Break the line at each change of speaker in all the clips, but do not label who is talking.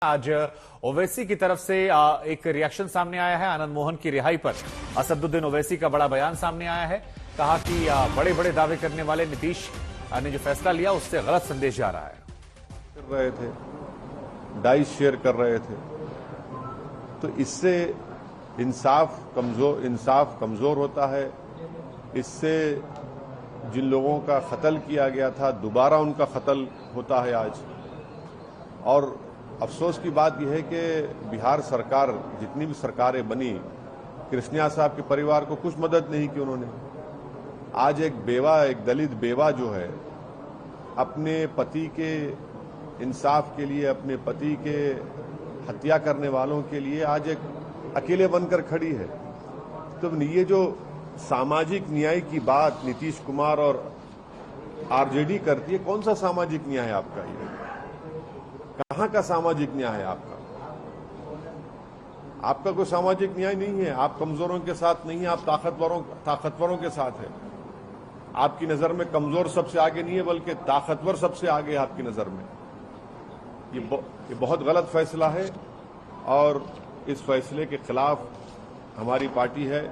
आज ओवैसी की तरफ से एक रिएक्शन सामने आया है। आनंद मोहन की रिहाई पर असदुद्दीन ओवैसी का बड़ा बयान सामने आया है। कहा कि बड़े बड़े दावे करने वाले नीतीश ने जो फैसला लिया उससे गलत संदेश जा रहा है।
कर रहे थे, डाइस शेयर कर रहे थे, तो इससे इंसाफ कमजोर होता है। इससे जिन लोगों का कत्ल किया गया था दोबारा उनका कत्ल होता है आज। और अफसोस की बात यह है कि बिहार सरकार, जितनी भी सरकारें बनी, कृष्णिया साहब के परिवार को कुछ मदद नहीं की उन्होंने। आज एक दलित बेवा जो है, अपने पति के इंसाफ के लिए, अपने पति के हत्या करने वालों के लिए आज एक अकेले बनकर खड़ी है। तो ये जो सामाजिक न्याय की बात नीतीश कुमार और आरजेडी करती है, कौन सा सामाजिक न्याय है आपका? ये कहां का सामाजिक न्याय है आपका? आपका कोई सामाजिक न्याय नहीं है। आप कमजोरों के साथ नहीं है, आप ताकतवरों के साथ है। आपकी नजर में कमजोर सबसे आगे नहीं है, बल्कि ताकतवर सबसे आगे है आपकी नजर में। ये बहुत गलत फैसला है और इस फैसले के खिलाफ हमारी पार्टी है।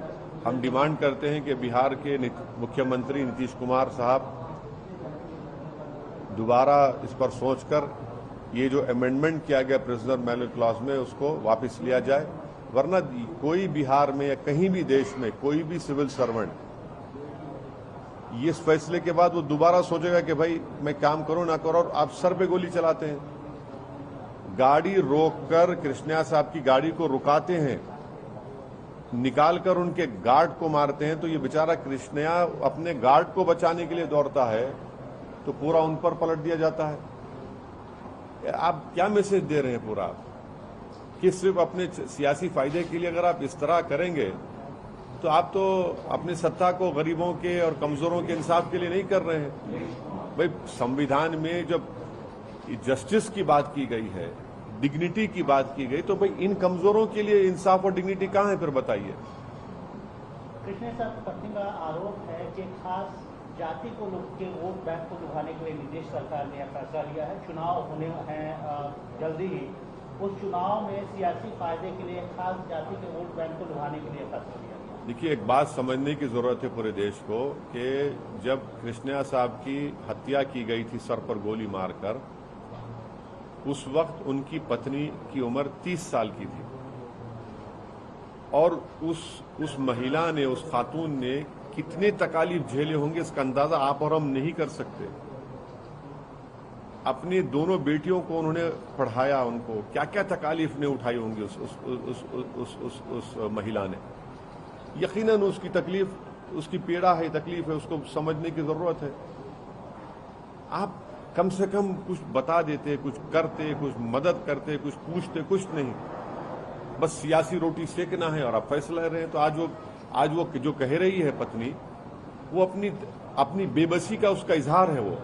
हम डिमांड करते हैं कि बिहार के मुख्यमंत्री नीतीश कुमार साहब दोबारा इस पर सोचकर ये जो अमेंडमेंट किया गया प्रिजनर मैनुअल क्लॉज में, उसको वापस लिया जाए। वरना कोई बिहार में या कहीं भी देश में कोई भी सिविल सर्वेंट इस फैसले के बाद वो दोबारा सोचेगा कि भाई मैं काम करूं ना करूं, और आप सर पे गोली चलाते हैं। गाड़ी रोककर कृष्णिया साहब की गाड़ी को रुकाते हैं, निकालकर उनके गार्ड को मारते हैं। तो ये बेचारा कृष्णिया अपने गार्ड को बचाने के लिए दौड़ता है तो पूरा उन पर पलट दिया जाता है। आप क्या मैसेज दे रहे हैं पूरा, कि सिर्फ अपने सियासी फायदे के लिए अगर आप इस तरह करेंगे तो आप तो अपनी सत्ता को गरीबों के और कमजोरों के इंसाफ के लिए नहीं कर रहे हैं। भाई संविधान में जब जस्टिस की बात की गई है, डिग्निटी की बात की गई, तो भाई इन कमजोरों के लिए इंसाफ और डिग्निटी कहां है फिर बताइए?
कृष्णा साहब पत्नी का आरोप है कि खास जाति को लोग के वोट बैंक को लुभाने के लिए नीतीश सरकार ने फैसला लिया है। चुनाव होने हैं जल्दी ही, उस चुनाव में सियासी फायदे के लिए खास जाति के वोट बैंक को लुभाने के लिए फैसला लिया गया।
देखिए, एक बात समझने की जरूरत है पूरे देश को कि जब कृष्णिया साहब की हत्या की गई थी सर पर गोली मारकर, उस वक्त उनकी पत्नी की उम्र 30 साल की थी और उस महिला ने, उस खातून ने कितने तकालीफ झेले होंगे इसका अंदाजा आप और हम नहीं कर सकते। अपनी दोनों बेटियों को उन्होंने पढ़ाया, उनको क्या क्या तकालीफ ने उठाई होंगी उस महिला ने। यकीनन उसकी तकलीफ, उसकी पीड़ा है, तकलीफ है, उसको समझने की जरूरत है। आप कम से कम कुछ बता देते, कुछ करते, कुछ मदद करते, कुछ पूछते, कुछ नहीं, बस सियासी रोटी सेकना है और आप फैसला ले रहे हैं। तो आज वो जो कह रही है पत्नी, वो अपनी बेबसी का उसका इजहार है, वो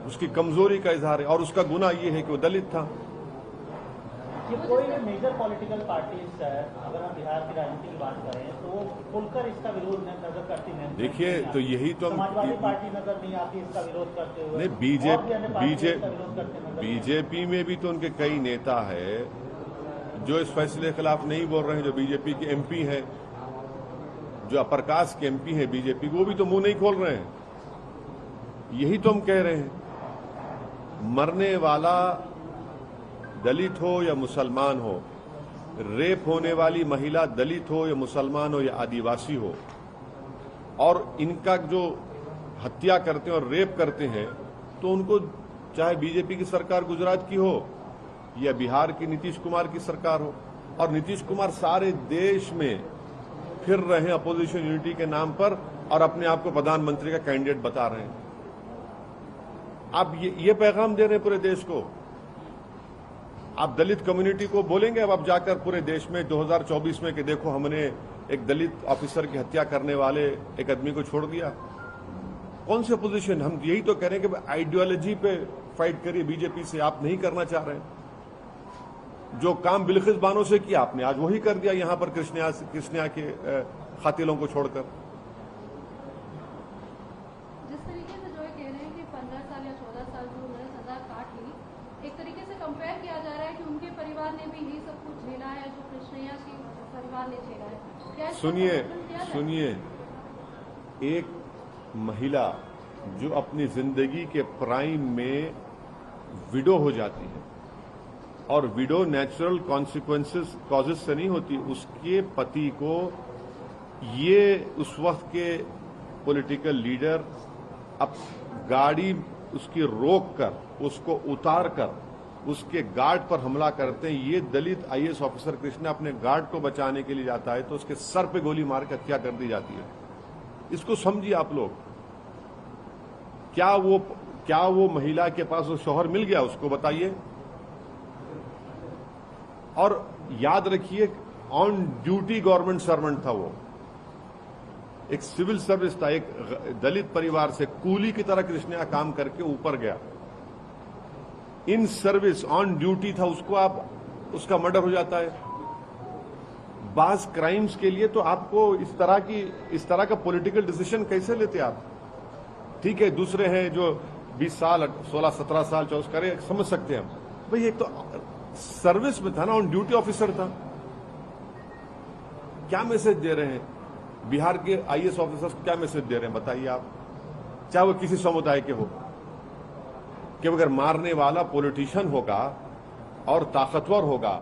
उसकी कमजोरी का इजहार है। और उसका गुनाह ये है कि वो दलित था।
ये कोई भी मेजर पॉलिटिकल पार्टीज अगर हम बिहार की राजनीति की बात करें तो वो खुलकर इसका विरोध नजर करती नहीं।
देखिए, तो यही तो
समाजवादी पार्टी नजर नहीं आती इसका विरोध करते हुए।
बीजेपी में भी तो उनके कई नेता है जो इस फैसले के खिलाफ नहीं बोल रहे हैं। जो बीजेपी के एमपी है, जो अपर कास्ट के एमपी है बीजेपी, वो भी तो मुंह नहीं खोल रहे हैं। यही तो हम कह रहे हैं, मरने वाला दलित हो या मुसलमान हो, रेप होने वाली महिला दलित हो या मुसलमान हो या आदिवासी हो, और इनका जो हत्या करते हैं और रेप करते हैं, तो उनको चाहे बीजेपी की सरकार गुजरात की हो या बिहार की नीतीश कुमार की सरकार हो, और नीतीश कुमार सारे देश में फिर रहे हैं अपोजिशन यूनिटी के नाम पर और अपने आप को प्रधानमंत्री का कैंडिडेट बता रहे हैं। आप ये पैगाम दे रहे हैं पूरे देश को। आप दलित कम्युनिटी को बोलेंगे अब आप जाकर पूरे देश में 2024 में कि देखो हमने एक दलित ऑफिसर की हत्या करने वाले एक आदमी को छोड़ दिया? कौन सी अपोजिशन? हम यही तो कह रहे हैं कि आइडियोलॉजी पे फाइट करिए बीजेपी से। आप नहीं करना चाह रहे हैं। जो काम बिल्किस बानो से किया आपने, आज वही कर दिया यहां पर कृष्णिया के कातिलों को छोड़कर।
जिस तरीके से जो कह रहे हैं कि 15 साल या 14 साल जो उन्होंने सजा काट ली, एक तरीके से कंपेयर किया जा रहा है कि उनके परिवार तलवार ले छेड़ा है। क्या इसका
सुनिए
समर्थन किया जाए?
सुनिए, एक महिला जो अपनी जिंदगी के प्राइम में विडो हो जाती है, और विडो नेचुरल कॉन्सिक्वेंसेस कॉजेज से नहीं होती, उसके पति को ये उस वक्त के पॉलिटिकल लीडर अब गाड़ी उसकी रोक कर, उसको उतार कर उसके गार्ड पर हमला करते हैं। ये दलित आईएएस ऑफिसर कृष्णा अपने गार्ड को बचाने के लिए जाता है तो उसके सर पे गोली मार कर हत्या कर दी जाती है। इसको समझिए आप लोग। क्या वो महिला के पास वो शौहर मिल गया, उसको बताइए। और याद रखिए, ऑन ड्यूटी गवर्नमेंट सर्वेंट था वो, एक सिविल सर्विस था, एक दलित परिवार से कूली की तरह कृष्णा काम करके ऊपर गया, इन सर्विस ऑन ड्यूटी था, उसका मर्डर हो जाता है। बास क्राइम्स के लिए तो आपको इस तरह का पॉलिटिकल डिसीजन कैसे लेते आप? ठीक है, दूसरे हैं जो 20 साल 16 17 साल 24 करे, समझ सकते हैं हम। भाई एक तो सर्विस में था ना, ऑन ड्यूटी ऑफिसर था। क्या मैसेज दे रहे हैं बिहार के आईएएस ऑफिसर्स? क्या मैसेज दे रहे हैं बताइए आप, चाहे वो किसी समुदाय के हो, कि अगर मारने वाला पॉलिटिशियन होगा और ताकतवर होगा